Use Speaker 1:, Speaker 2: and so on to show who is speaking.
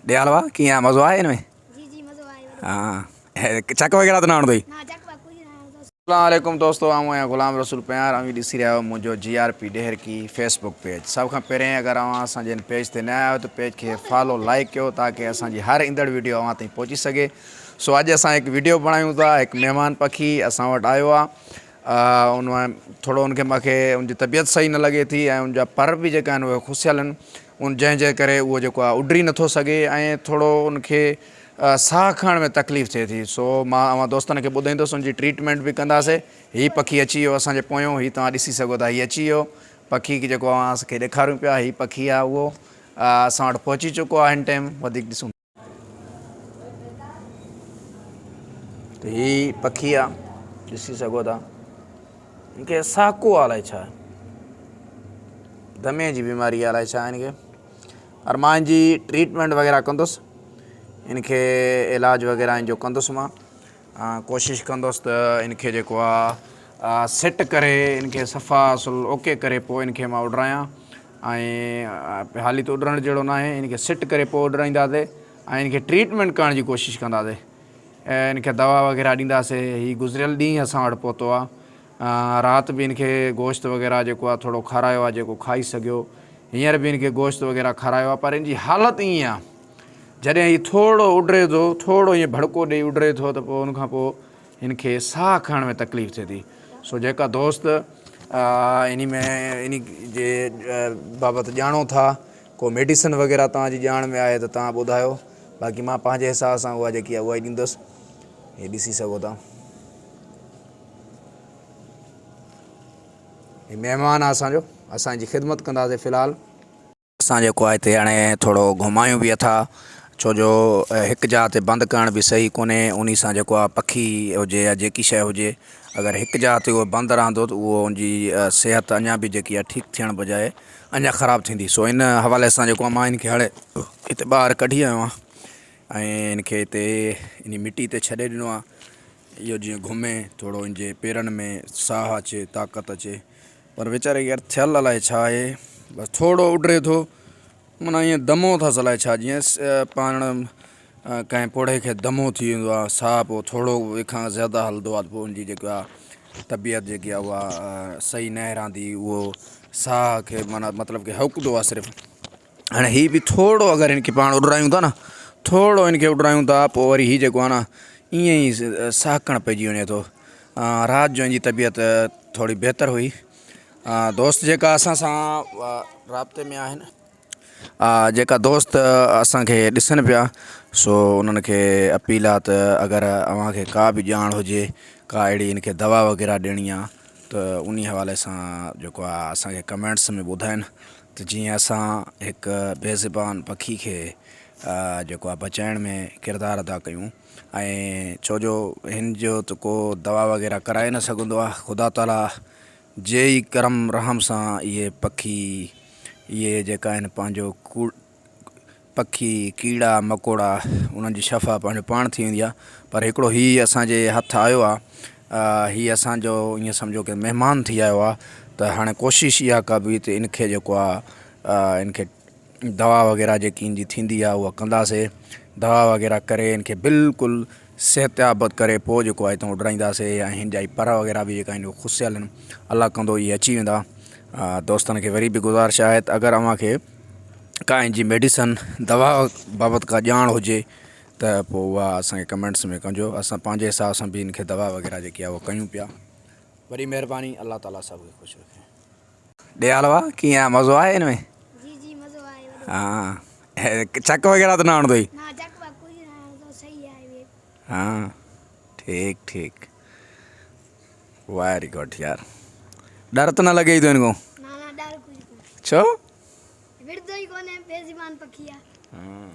Speaker 1: हलवा कि मज़ो आए इनमें?
Speaker 2: जी जी मज़ो आयो।
Speaker 1: हाँ चक वगैरह तो ना आणदो ही।
Speaker 2: ना जक कुछ ना
Speaker 1: अस्सलाम वालेकुम दोस्तों, आऊँ आहियां गुलाम रसूल प्यार। ऐं ॾिसी रहिया आहियो मुंहिंजो GRP डेहर की फेसबुक पेज। सब खां पहिरें अगर असांजे पेज ते न आहियो त पेज खे फॉलो लाइक कयो ताकि असांजी हर ईंदड़ वीडियो अव्हां ताईं पहुची सघे। सो अॼु असां हिकु वीडियो बणायूं था। हिकु महिमान पखी असां वटि आयो आहे। उन थोरो उनखे मूंखे उनजी तबियत सही न लॻे थी ऐं उनजा पर बि जेका आहिनि उहे खुसियल आहिनि। जंहिंजे करे उहो जेको आहे उॾरी नथो सघे ऐं थोरो उनखे साह खणण में तकलीफ़ थिए थी। सो मां अव्हां दोस्तनि खे ॿुधाईंदुसि उनजी ट्रीटमेंट बि कंदासीं। हीअ पखी अची वियो असांजे पोयों, हीअ तव्हां ॾिसी सघो था, हीअ अची वियो पखी की जेको असांखे ॾेखारियूं पिया। हीअ पखी आहे उहो असां वटि पहुची चुको आहे हिन टाइम। वधीक ॾिसूं त हीअ पखी आहे, ॾिसी सघो था। हिनखे साको आहे, अलाए छा आहे, दमे जी बीमारी आहे, अलाए छा आहे हिनखे। और मां हिनजी ट्रीटमेंट वग़ैरह कंदुसि, इनखे इलाज वग़ैरह जो कंदुसि। मां कोशिशि कंदुसि त इनखे जेको आहे सेट करे इनखे सफ़ा सुल ओके करे पोइ इनखे मां उॾरायां। ऐं हाली त उॾरण जहिड़ो न आहे, इनखे सेट करे पोइ उॾराईंदासीं ऐं इनखे ट्रीटमेंट करण जी कोशिशि कंदासीं ऐं इनखे दवा वग़ैरह ॾींदासीं। हीअ गुज़िरियल ॾींहुं असां वटि पहुतो आहे। राति बि इनखे गोश्त वग़ैरह जेको आहे थोरो खारायो आहे, जेको खाई सघियो। हींअर बि इनखे गोश्त वग़ैरह खारायो आहे, पर इनजी हालति ईअं आहे जॾहिं हीअ थोरो उॾरे थो, थोरो ईअं भड़को ॾेई उॾरे थो, त पोइ उनखां पोइ हिनखे साह खणण में तकलीफ़ थिए थी। सो जेका दोस्त इन में इन जे बाबति ॼाणो था, को मेडिसिन वग़ैरह तव्हांजी ॼाण में आहे त तव्हां ॿुधायो। बाक़ी मां पंहिंजे हिसाब सां उहा जेकी आहे उहा ई ॾींदुसि। हीअ ॾिसी सघो था, हीअ महिमान आहे असांजो, असांजी ख़िदमत कंदासीं। फ़िलहालु असां जेको आहे हिते हाणे थोरो घुमायूं बि अथा, छो जो हिकु जाइ ते बंदि करण बि सही कोन्हे। उन सां जेको आहे पखी हुजे या जेकी शइ हुजे, अगरि हिकु जाइ ते उहो बंदि रहंदो त उहो उनजी सिहत अञा बि जेकी आहे ठीकु थियण बजाए अञा ख़राबु थींदी। सो इन हवाले सां जेको आहे मां इनखे हाणे हिते ॿाहिरि कढी आयो आहियां ऐं इनखे हिते इन मिटी ते छॾे ॾिनो आहे। इहो जीअं घुमे, थोरो इनजे पेरनि में साह अचे, ताक़त अचे। पर वीचारे यार थियल अलाए छा आहे, बसि थोरो उॾरे थो, माना ईअं दमो अथसि अलाए छा। जीअं पाण कंहिं पोड़े खे दमो थी वेंदो आहे, साह पोइ थोरो खां ज़्यादा हलंदो आहे, पोइ उनजी जेका तबियत जेकी आहे उहा सही न रहंदी। उहो साह खे माना मतिलबु की हौकदो आहे सिर्फ़ु। हाणे हीअ बि थोरो अगरि इनखे पाण उॾरायूं था न, थोरो इनखे उॾरायूं था, पोइ वरी हीअ जेको आहे न ईअं ई साहकणु पइजी वञे थो। राति जो इनजी तबियत थोरी बहितर हुई। दोस्त जेका असां सां राब्ते में आहिनि, जेका दोस्त असांखे ॾिसनि पिया, सो उन्हनि खे अपील आहे त अगरि अव्हांखे का बि ॼाण हुजे, का अहिड़ी इनखे दवा वग़ैरह ॾियणी आहे, त उन हवाले सां जेको आहे असांखे कमेंट्स में ॿुधाइनि, त जीअं असां हिकु बेज़ुबान पखी खे जेको आहे बचाइण में किरदारु अदा कयूं। ऐं छो जो हिन जो त को दवा वग़ैरह कराए न सघंदो आहे। ख़ुदा ताला जे ई करम रहम सां इहे पखी, इहे जेका आहिनि पंहिंजो पखी कीड़ा मकोड़ा, उन्हनि जी शफ़ा पंहिंजो पाण थी वेंदी आहे। पर हिकिड़ो हीअ असांजे हथु आयो आहे, हीअ असांजो ईअं सम्झो की महिमान थी आयो आहे। त हाणे कोशिशि इहा कबी त इनखे जेको आहे इनखे दवा वग़ैरह जेकी इनजी थींदी आहे उहा कंदासीं। दवा वग़ैरह करे इनखे बिल्कुलु सिहतयाबत करे पोइ जेको आहे हितां उॾराईंदासीं। ऐं हिन जा ई पर वग़ैरह बि जेका आहिनि उहे खुसियल आहिनि, अलाह कंदो इहे अची वेंदा। दोस्तनि खे वरी बि गुज़ारिश आहे त अगरि अव्हांखे का हिनजी मेडिसन दवा बाबति का ॼाण हुजे त पोइ उहा असांखे कमेंट्स में कजो। असां पंहिंजे हिसाब सां बि इनखे दवा वग़ैरह जेकी आहे उहा कयूं पिया। वरी महिरबानी, अलाह ताला सभु खे ख़ुशि रखे। ॾे हलवा कीअं मज़ो आहे हिन में?
Speaker 2: जी जी मज़ो आयो।
Speaker 1: चक वग़ैरह त न आणदो ही?
Speaker 2: ना जक कुछ ना तो सही है।
Speaker 1: हाँ ठीक ठीक, वेरी गुड यार। डर तो न लगे तो इनको?
Speaker 2: ना ना डर कुछ को।
Speaker 1: छो?
Speaker 2: विरदो ही कोने, बेज़ुबान पखी है।
Speaker 1: हाँ।